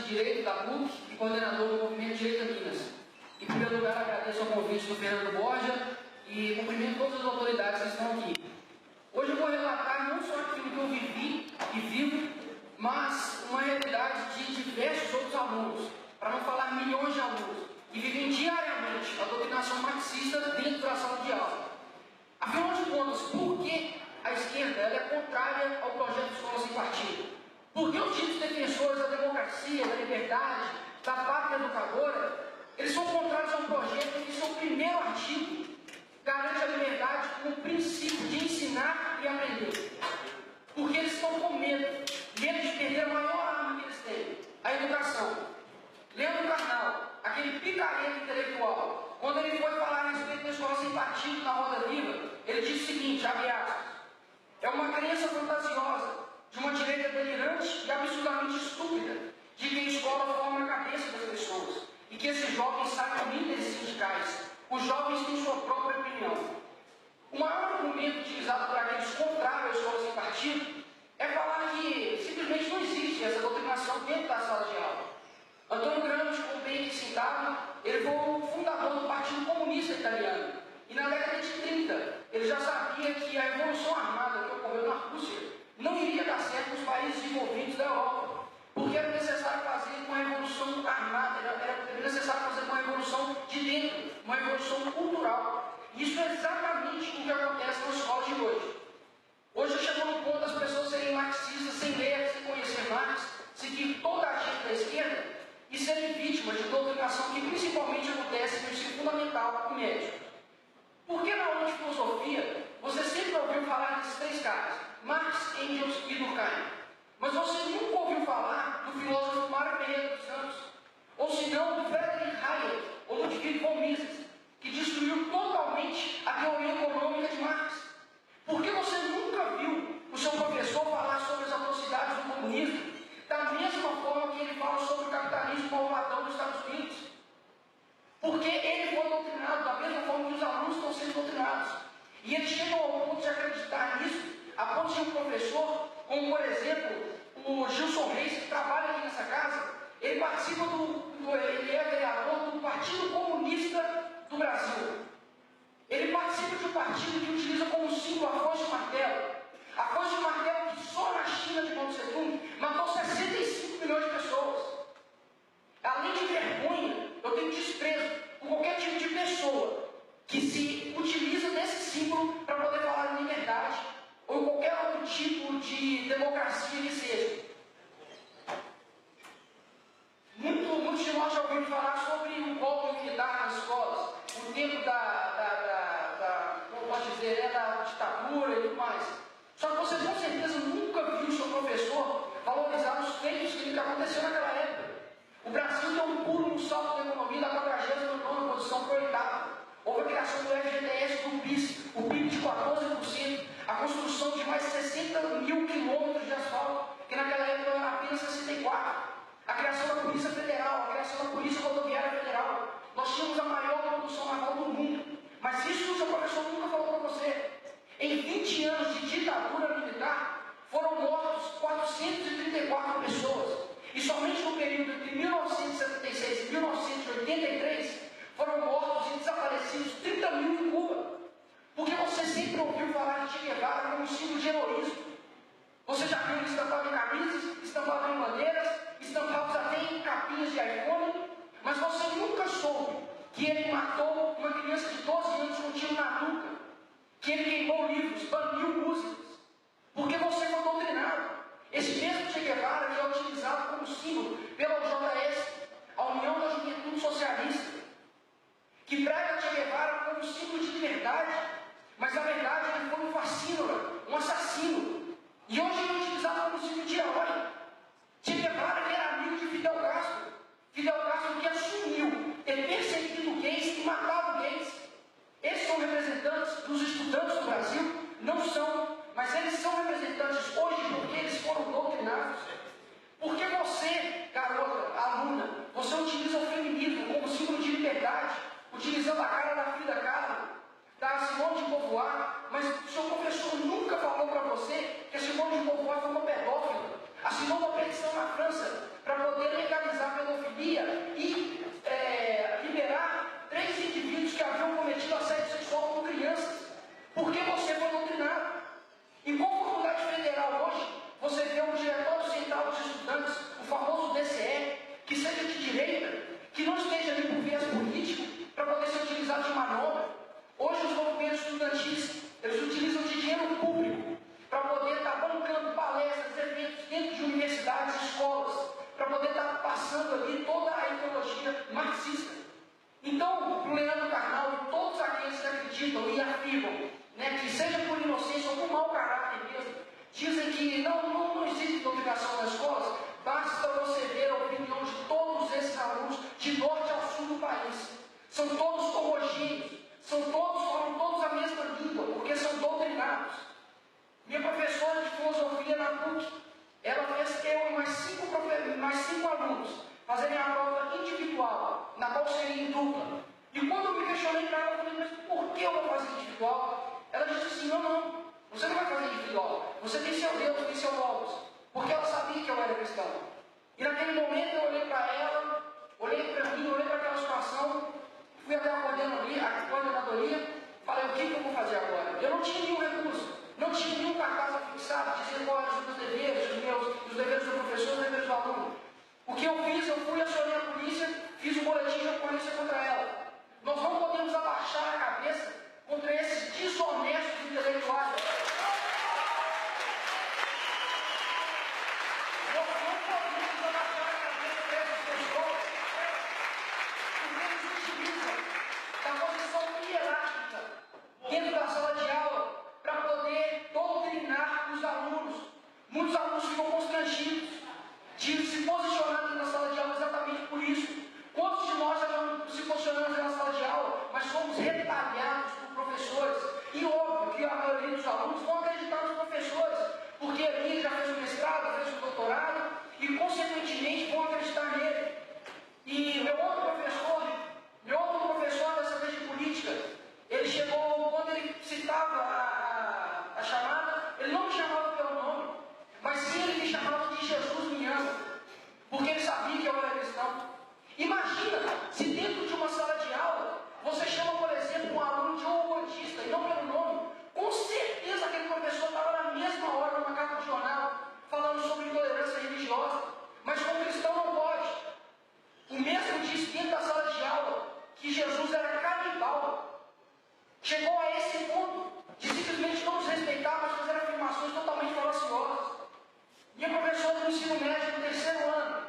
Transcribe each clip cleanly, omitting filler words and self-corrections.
Direito da PUC e coordenador do Movimento Direito a Minas. Em primeiro lugar, agradeço ao convite do Fernando Borja e cumprimento todas as autoridades que estão aqui. Hoje eu vou relatar não só aquilo que eu vivi e vivo, mas uma realidade de diversos outros alunos, para não falar milhões de alunos, que vivem diariamente a doutrinação marxista dentro da sala de aula. Afinal de contas, por que a esquerda ela é contrária ao projeto de escola sem partido? Por que os ditos defensores da democracia, da liberdade, da pátria educadora, eles são contrários a um projeto que, seu primeiro artigo, garante a liberdade como princípio de ensinar e aprender? Porque eles estão com medo de perder a maior arma que eles têm, a educação. Leandro Carnal, aquele picareta intelectual, quando ele foi falar a respeito da escola sem partido na Roda Viva, ele disse o seguinte, abre aspas, é uma crença fantasiosa de uma direita delirante e absurdamente estúpida de que a escola forma a cabeça das pessoas e que esses jovens sacam líderes sindicais. Os jovens têm sua própria opinião. O maior argumento utilizado por aqueles contrários à escola sem partido é falar que simplesmente não existe essa doutrinação dentro da sala de aula. Antônio Gramsci, como bem citado, ele foi o fundador do Partido Comunista Italiano. E na década de 30, ele já sabia que a revolução armada que ocorreu na Rússia não iria dar certo nos países desenvolvidos da Europa, porque era necessário fazer uma revolução armada, era necessário fazer uma revolução de dentro, uma revolução cultural. E isso é exatamente o que acontece nas escolas de hoje. Hoje chegou no ponto das pessoas serem marxistas, sem ler, sem conhecer Marx, seguir toda a agenda da esquerda e serem vítimas de doutrinação que principalmente acontece no ensino fundamental e médio. Por que na aula de filosofia você sempre ouviu falar desses três caras, Marx, Engels e Durkheim, mas você nunca ouviu falar do filósofo Mário Ferreira dos Santos, ou se não do Friedrich Hayek ou Ludwig von Mises, que destruiu totalmente a teoria econômica de Marx? Por que você nunca viu o seu professor falar sobre as atrocidades do comunismo, da mesma forma que ele fala sobre o capitalismo malvadão dos Estados Unidos? Porque ele foi doutrinado da mesma forma que os alunos estão sendo doutrinados. E ele chegou ao ponto de acreditar nisso, a ponto de um professor, como por exemplo, o Gilson Reis, que trabalha aqui nessa casa, ele participa ele é vereador do Partido Comunista do Brasil. Ele participa de um partido que utiliza como símbolo a foice e o martelo. A foice e o martelo que só na China de Mao Tse-tung matou 65 milhões de pessoas. Além de vergonha, eu tenho desprezo por qualquer tipo de pessoa que se utiliza desse símbolo para poder falar de liberdade ou qualquer outro tipo de democracia que seja. Muitos de nós já ouviram falar sobre o golpe militar nas escolas, o tempo como pode dizer, da ditadura e tudo mais. Só que você com certeza nunca viu o seu professor valorizar os feitos que aconteceu naquela época. O Brasil deu um pulo no salto da economia da 49ª posição para a 8ª. Houve a criação do FGTS, do PIS, o PIB de 14%, a construção de mais 60 mil quilômetros de asfalto, que naquela época era apenas 64. A criação da Polícia Federal, a criação da Polícia Rodoviária Federal. Nós tínhamos a maior produção naval do mundo. Mas isso o seu professor nunca falou para você. Em 20 anos de ditadura militar, foram mortos 434 pessoas. E somente no período entre 1976 e 1983, foram mortos e desaparecidos 30 mil em Cuba. Porque você sempre ouviu falar de Che Guevara como um símbolo de heroísmo. Você já viu ele estampado em camisas, estampado em bandeiras, estampados até em capinhas de iPhone, mas você nunca soube que ele matou uma criança de 12 anos com um tiro na nuca, que ele queimou livros, baniu músicas, porque você foi doutrinado. Esse mesmo Che Guevara que é utilizado como símbolo pela UJS, a União da Juventude Socialista, que prega Che Guevara como símbolo de liberdade, mas na verdade ele foi um fascínora, um assassino. E hoje ele é utilizado como símbolo de herói. Che Guevara que era amigo de Fidel Castro. Fidel Castro que assumiu ter perseguido gays e matado gays. Esses são representantes dos estudantes do Brasil? Não são, mas eles são representantes hoje porque eles foram doutrinados. Porque você, garota, aluna, você utiliza o feminismo como símbolo de liberdade, utilizando a cara da Frida Kahlo, da Simone de Beauvoir, mas o seu professor nunca falou para você que a Simone de Beauvoir foi uma pedófila. Assinou uma petição na França para poder legalizar são todos homogêneos, falam todos a mesma língua, porque são doutrinados. Minha professora de filosofia na PUC, ela fez eu e mais cinco alunos fazerem a prova individual, na qual seria em dupla. E quando eu me questionei para ela, eu falei, mas por que eu vou fazer individual? Ela disse assim, não, você não vai fazer individual, você tem seu Deus, tem seu Logos, porque ela sabia que eu era cristão. E naquele momento eu olhei para ela, olhei para mim, olhei para aquela situação, fui até a coordenadoria, falei, o que eu vou fazer agora? Eu não tinha nenhum recurso, não tinha nenhum cartaz fixado, dizendo quais eram os meus deveres, os deveres do professor, os deveres do aluno. O que eu fiz, eu fui, acionei a polícia, fiz um boletim de ocorrência contra ela. Nós não podemos abaixar a cabeça contra esses desonestos intelectuais. Nós não podemos abaixar a cabeça para essas pessoas, porque eles utilizam da posição hierárquica dentro da sala de aula para poder doutrinar os alunos. Muitos alunos ficam constrangidos de se posicionar na sala de aula exatamente por isso. Quantos de nós já não se posicionamos na sala de aula, mas somos retalhados por professores? E óbvio que a maioria dos alunos vão acreditar nos professores, porque ele já fez o mestrado, fez o doutorado, e consequentemente vão acreditar nele. E meu outro professor dessa vez de política, ele chegou, quando ele citava a chamada, ele não me chamava pelo nome, mas sim ele me chamava de Jesus me ama, porque ele sabia que eu era cristão. Imagina se dentro de uma sala de aula você chama, por exemplo, um aluno de um umbandista e não pelo nome. Com certeza aquele professor estava na mesma hora numa capa de jornal falando sobre intolerância religiosa. Mas como cristão não pode. O mesmo disse dentro da sala de aula que Jesus era canibal. Chegou a esse ponto de simplesmente não nos respeitar, mas fazer afirmações totalmente falaciosas. Minha professora do ensino médio no terceiro ano,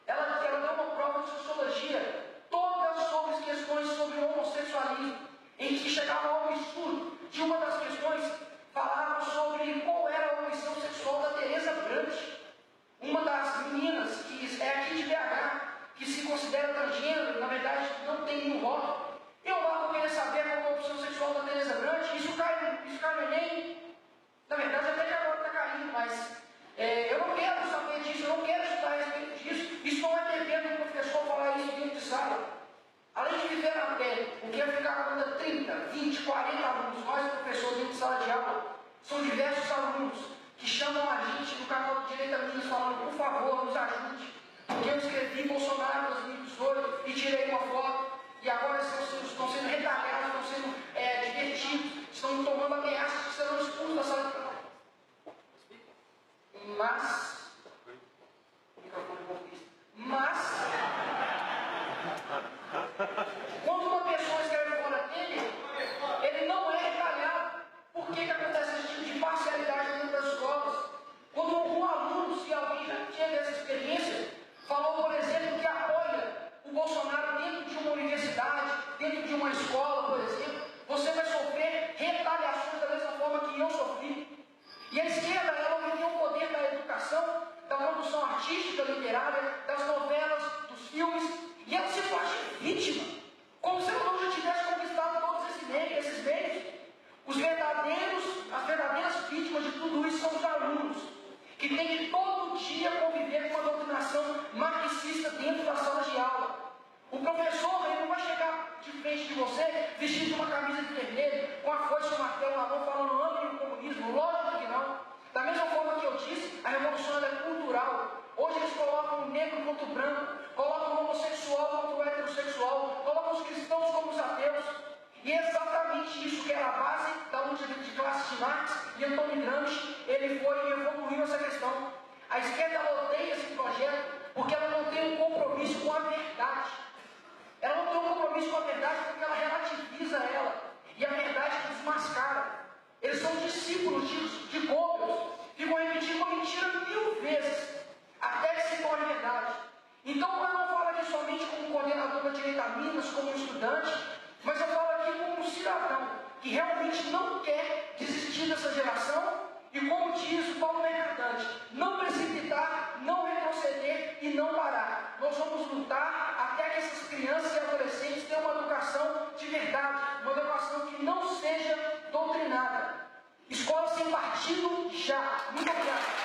ela deu uma prova de sociologia, todas sobre questões sobre homossexualismo, em que chegava ao absurdo de uma das questões, falava sobre qual era a opção sexual da Teresa Brant, uma das meninas que é aqui de BH, que se considera transgênero, na verdade não tem nenhum rótulo. Eu lá vou querer saber qual é a opção sexual da Teresa Brant, isso cai no Enem, na verdade até que agora está caindo, mas eu não quero saber disso, eu não quero estudar a respeito disso. Isso não é dever do professor falar isso dentro de sala. Além de viver na pele, o que é ficar com 30, 20, 40 alunos, nós professores dentro de sala de aula, são diversos alunos que chamam a gente no canal do Direito a Minas falando, por favor, nos ajude, porque eu escrevi Bolsonaro em 2018 e tirei uma foto, e agora estão sendo retalhados, estão sendo divertidos, estão tomando ameaças que serão expulsos da sala de aula. Mas quando uma pessoa escreve fora dele, ele não é retalhado. Por que acontece esse tipo de parcialidade dentro das escolas? Quando algum aluno, se alguém já teve essa experiência, falou, por exemplo, que apoia o Bolsonaro dentro de uma universidade, dentro de uma escola, por exemplo, você vai sofrer retaliações da mesma forma que eu sofri. E a esquerda, ela tem o poder da educação, da produção artística, literária, das novelas, dos filmes, e ela se faz vítima, como se ela não já tivesse conquistado todos esses meios. As verdadeiras vítimas de tudo isso são os alunos, que têm que todo dia conviver com a doutrinação marxista dentro da sala de aula. O professor, ele não vai chegar de frente de você, vestido de uma camisa de vermelho, com a foice e o martelo na mão, falando ame o comunismo. Lógico que não. Da mesma forma que eu disse, a revolução é cultural. Hoje eles colocam o negro contra o branco, colocam o homossexual contra o heterossexual, colocam os cristãos como os ateus. E é exatamente isso que era a base da luta de classe de Marx e Antônio Gramsci. Ele foi e evoluiu essa questão. A esquerda odeia esse projeto porque ela não tem um compromisso com a verdade. Ela não tem um compromisso com a verdade porque ela relativiza ela. E a verdade desmascara. Eles são discípulos de Goebbels, ficam repetindo uma mentira 1000 vezes, até que se torne verdade. Então eu não falo aqui somente como coordenador da Direito a Minas, como estudante, mas eu falo aqui como um cidadão que realmente não quer desistir dessa geração e, como diz o Paulo Mercadante, não precipitar, não retroceder e não parar. Nós vamos lutar até até que essas crianças e adolescentes tenham uma educação de verdade, uma educação que não seja doutrinada. Escola sem partido já. Muito obrigado.